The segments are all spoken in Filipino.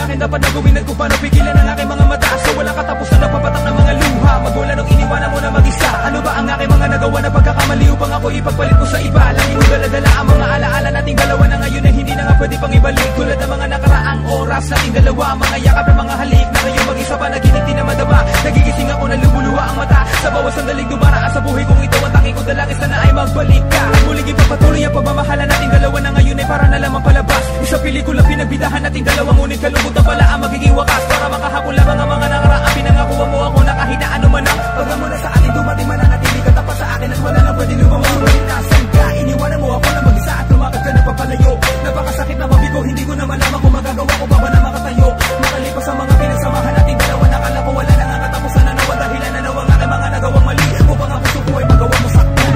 akin dapat na gawin at kung paano pigilan ang aking mga mata. So walang katapusan na papatak ng mga luha. Magmula nung iniwanan mo na mag-isa. Ano ba ang aking mga nagawa na pagkakamali upang ako ipagpalit ko sa iba? Lagi mo daladala ang mga alaala nating dalawa na ngayon na hindi na nga pwede pang ibalik. Tulad ng mga nakaraang oras nating dalawa, mga yakap ng mga halik na ngayon mag-isa pa naginip di na madama. Nagigising ako na lumuluha ang mata sa bawat sandaling dumaraan sa buhay kong ito. Ang tanging ko dalangin sana ay magbalik ka. Muling ipagpatuloy ang pagmamahalan nating dalawa na ngayon ay para na lamang palabas. Isang pelikula pinagbidahan nating dalawa, ngunit kalungkutan pala ang magiging wakas. Para makahapon lamang ang mga nakaraang pinangakuha mo ako na kahit na ano man ang pag mo na sa akin dumating mananatili ka tapat sa akin at wala nang pwede lumawang. Sulit nasan ka, iniwanan mo ako na mag-isa at lumakad ka na papalayo. Napakasakit na mabigo, hindi ko naman alam kung magagawa ko ba na makatayo. Makalipas sa mga pinagsamahan nating dalawa, nakala ko wala nang katapusan na nawa. Dahilan na nawa nga mga nagawang mali upang ang puso ko ay magawa mo saktan.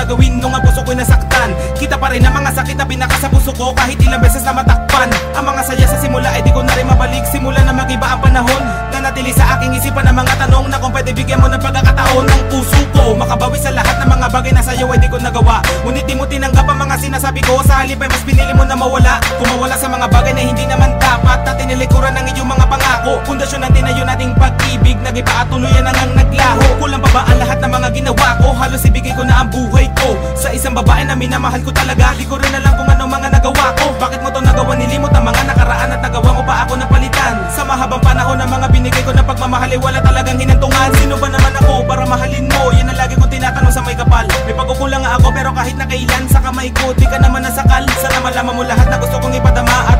Gawin nung ang puso ko'y nasaktan. Kita pa rin ang mga sakit na pinaka sa puso ko kahit ilang beses na matakpan. Ang mga saya sa simula ay di ko na rin mabalik. Simula na mag-iba ang panahon, nanatili sa aking isipan ang mga tanong na kung pwede bigyan mo ng pagkakataon. Ang puso ko makabawi sa lahat ng mga bagay na sa'yo ay di ko nagawa. Ngunit di mo tinanggap ang mga sinasabi ko. Sa halip ay mas pinili mo na mawala. Kung mawala sa mga bagay na hindi naman dapat, na tinilikuran ng iyong mga pangako. Pundasyon ng tinayo nating pag-ibig, nag-iba at tuluyan na ngang naglaho. Kulang pa ba ang lahat ng mga ginawa ko? Halos ibigay ko na ang buhay ko sa isang babae na minamahal ko talaga. Di ko rin alam kung ano mga nagawa ko. Bakit mo to nagawa? Nilimot ang mga nakaraan at nagawa mo pa ako napalitan. Sa mahabang panahon ng mga binigay ko na pagmamahal ay wala talagang hinantungan. Sino ba naman ako para mahalin mo? Yan ang lagi kong tinatanong sa may kapal. May pagkukulang nga ako pero kahit na kailan sa kamay ko di ka naman nasakal. Sana malaman mo lahat na gusto kong ipadama.